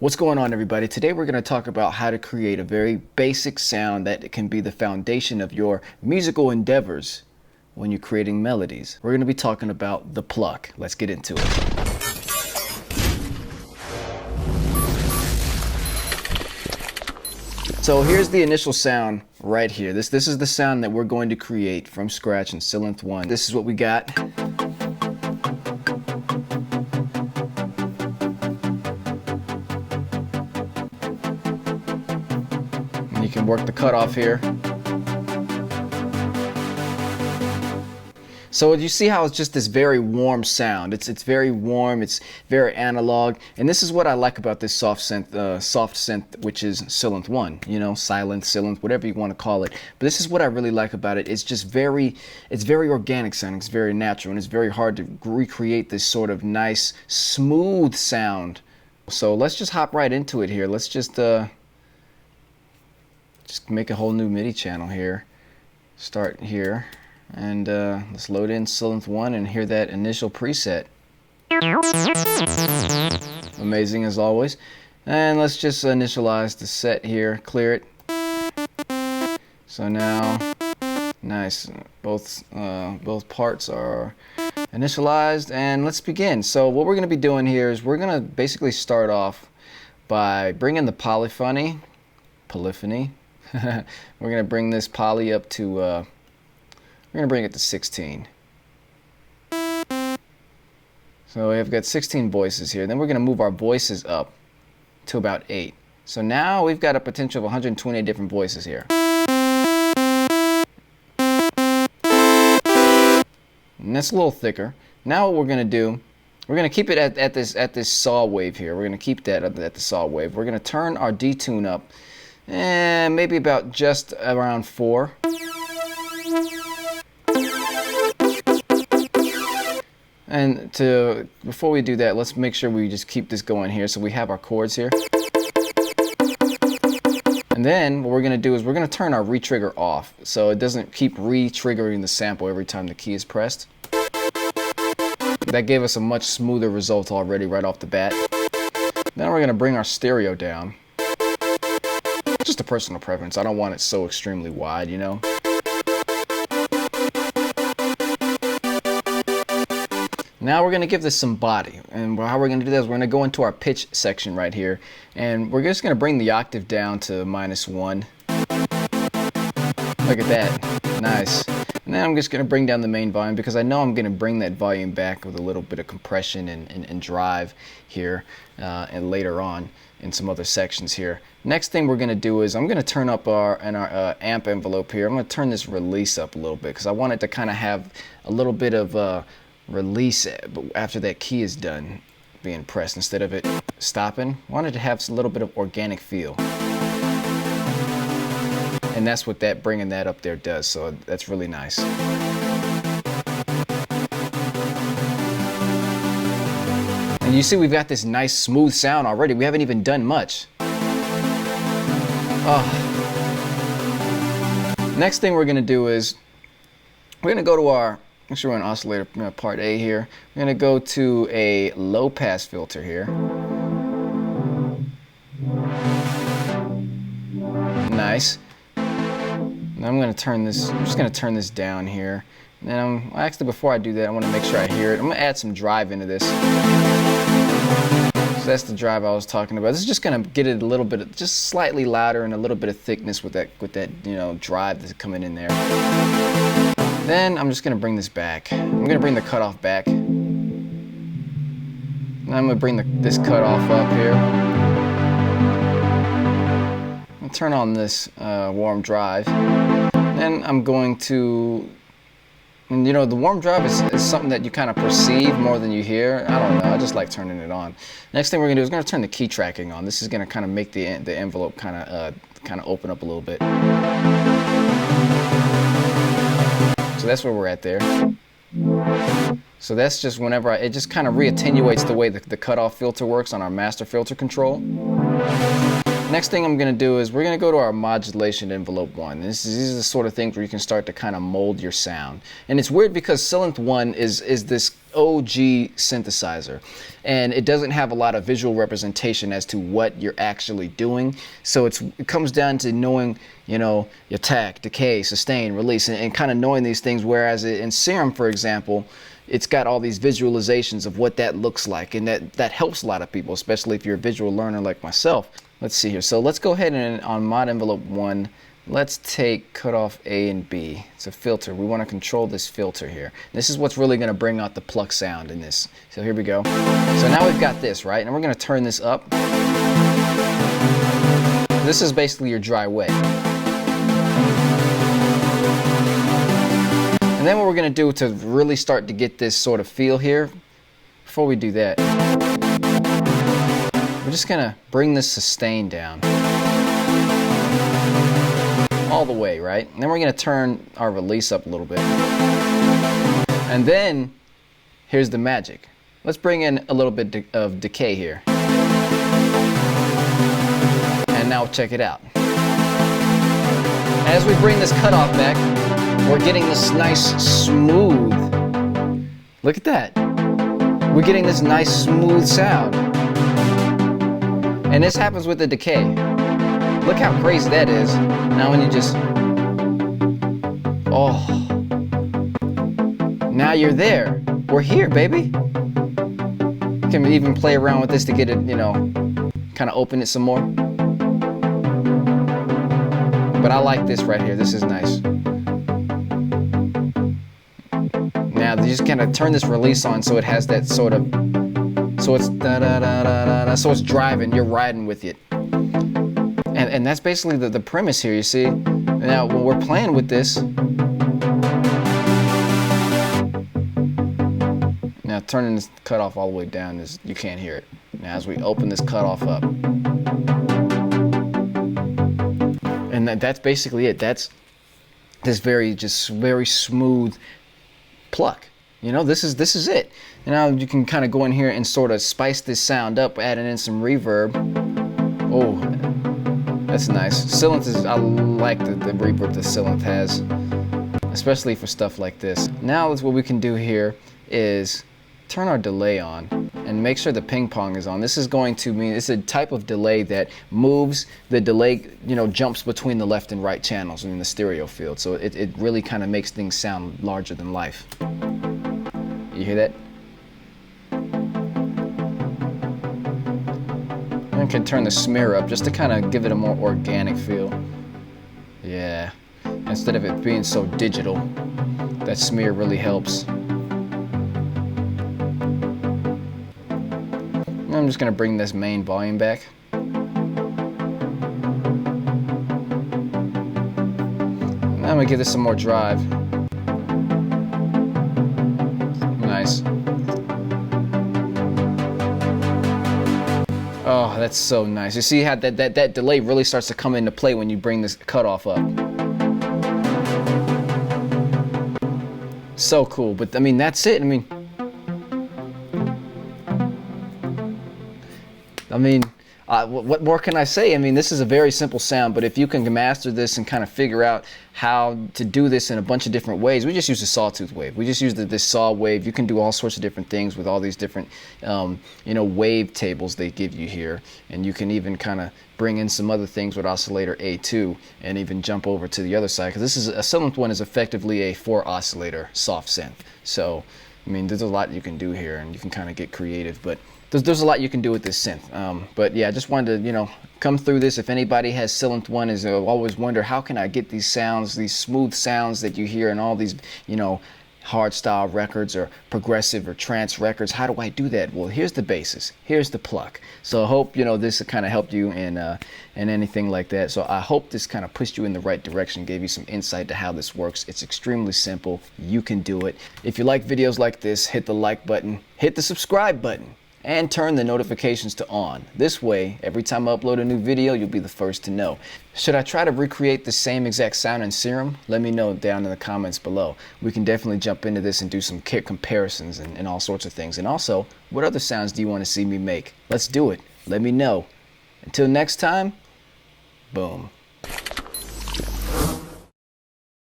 What's going on, everybody? Today we're going to talk about how to create a very basic sound that can be the foundation of your musical endeavors when you're creating melodies. We're going to be talking about the pluck. Let's get into it. So here's the initial sound right here. This is the sound that we're going to create from scratch in Sylenth 1. This is what we got. You can work the cutoff here. So you see how it's just this very warm sound. It's very warm, it's very analog, and this is what I like about this soft synth, which is Sylenth 1, you know, Sylenth, Sylenth, whatever you want to call it. But this is what I really like about it. It's just very organic sounding, it's very natural, and it's very hard to recreate this sort of nice, smooth sound. So let's just hop right into it here. Let's just make a whole new MIDI channel here. Start here, and let's load in Sylenth 1 and hear that initial preset. Amazing as always. And let's just initialize the set here, clear it. So now, nice. Both parts are initialized, and let's begin. So what we're going to be doing here is we're going to basically start off by bringing the polyphony. We're going to bring this poly up to, we're going to bring it to 16. So we've got 16 voices here. Then we're going to move our voices up to about 8. So now we've got a potential of 128 different voices here. And that's a little thicker. Now what we're going to do, we're going to keep it at this saw wave here. We're going to keep that at the saw wave. We're going to turn our detune up. And maybe about just around 4. And before we do that, let's make sure we just keep this going here so we have our chords here. And then what we're going to do is we're going to turn our re-trigger off so it doesn't keep re-triggering the sample every time the key is pressed. That gave us a much smoother result already right off the bat. Then we're going to bring our stereo down. Just a personal preference. I don't want it so extremely wide, you know. Now we're going to give this some body, and how we're going to do that is we're going to go into our pitch section right here, and we're just going to bring the octave down to -1. Look at that. Nice. And then I'm just going to bring down the main volume because I know I'm going to bring that volume back with a little bit of compression and drive here and later on in some other sections here. Next thing we're going to do is I'm going to turn up our amp envelope here. I'm going to turn this release up a little bit because I want it to kind of have a little bit of release after that key is done being pressed instead of it stopping. I want it to have a little bit of organic feel. And that's what bringing that up there does, so that's really nice. And you see we've got this nice smooth sound already. We haven't even done much. Oh. Next thing we're going to do is we're going to go to our, make sure we're in oscillator part A here. We're going to go to a low pass filter here. Nice. And I'm going to turn this, I'm just going to turn this down here. And then actually before I do that, I want to make sure I hear it. I'm going to add some drive into this. So that's the drive I was talking about. This is just going to get it a little bit, just slightly louder and a little bit of thickness with that you know, drive that's coming in there. Then I'm just going to bring this back. I'm going to bring the cutoff back. And I'm going to bring this cutoff up here. And turn on this warm drive. Then I'm going to, and you know, the warm drive is something that you kind of perceive more than you hear. I don't know, I just like turning it on. Next thing we're going to do is going to turn the key tracking on. This is going to kind of make the envelope kind of open up a little bit. So that's where we're at there. So that's just whenever it just kind of re-attenuates the way the cutoff filter works on our master filter control. Next thing I'm going to do is we're going to go to our modulation envelope 1. These are the sort of things where you can start to kind of mold your sound. And it's weird because Sylenth 1 is this OG synthesizer, and it doesn't have a lot of visual representation as to what you're actually doing. So it comes down to knowing, you know, attack, decay, sustain, release, and kind of knowing these things. Whereas in Serum, for example, it's got all these visualizations of what that looks like, and that helps a lot of people, especially if you're a visual learner like myself. Let's see here. So let's go ahead and on mod envelope 1, let's take cutoff A and B. It's a filter. We want to control this filter here. This is what's really going to bring out the pluck sound in this. So here we go. So now we've got this, right? And we're going to turn this up. This is basically your dry wet. And then what we're going to do to really start to get this sort of feel here, before we do that, we're just going to bring this sustain down. All the way, right? And then we're going to turn our release up a little bit. And then, here's the magic. Let's bring in a little bit of decay here. And now check it out. As we bring this cutoff back, we're getting this nice smooth. Look at that. We're getting this nice smooth sound. And this happens with the decay. Look how crazy that is. Now when you just, oh, now you're there. We're here, baby. You can even play around with this to get it, you know, kind of open it some more. But I like this right here. This is nice. Now you just kind of turn this release on so it has that sort of, so it's da da da da da da, so it's driving. You're riding with it. And that's basically the premise here, you see. Now, when we're playing with this, now turning this cutoff all the way down, is you can't hear it. Now, as we open this cutoff up, and that's basically it. That's this very smooth pluck. You know, this is it. And now you can kind of go in here and sort of spice this sound up, adding in some reverb. Oh. That's nice. Sylenth is, I like the reverb that Sylenth has, especially for stuff like this. Now what we can do here is turn our delay on and make sure the ping pong is on. This is going to mean, it's a type of delay that moves, the delay, you know, jumps between the left and right channels in the stereo field. So it really kind of makes things sound larger than life. You hear that? And can turn the smear up just to kind of give it a more organic feel. Yeah, instead of it being so digital, that smear really helps. And I'm just gonna bring this main volume back. And I'm gonna give this some more drive. Nice. Oh, that's so nice. You see how that delay really starts to come into play when you bring this cutoff up. So cool. But I mean, that's it. I mean, what more can I say? I mean, this is a very simple sound, but if you can master this and kind of figure out how to do this in a bunch of different ways, we just use the sawtooth wave. We just use this saw wave. You can do all sorts of different things with all these different, you know, wave tables they give you here, and you can even kind of bring in some other things with oscillator A2 and even jump over to the other side, because this is a Sylenth one is effectively a 4 oscillator soft synth. So, I mean, there's a lot you can do here, and you can kind of get creative, but there's a lot you can do with this synth. But yeah, I just wanted to, you know, come through this. If anybody has Sylenth 1, is always wonder, how can I get these sounds, these smooth sounds that you hear in all these, you know, hard style records or progressive or trance records? How do I do that? Well, here's the basis. Here's the pluck. So I hope, you know, this kind of helped you in anything like that. So I hope this kind of pushed you in the right direction, gave you some insight to how this works. It's extremely simple. You can do it. If you like videos like this, hit the like button, hit the subscribe button, and turn the notifications to on. This way, every time I upload a new video, you'll be the first to know. Should I try to recreate the same exact sound in Serum? Let me know down in the comments below. We can definitely jump into this and do some comparisons and all sorts of things. And also, what other sounds do you want to see me make? Let's do it. Let me know. Until next time, boom.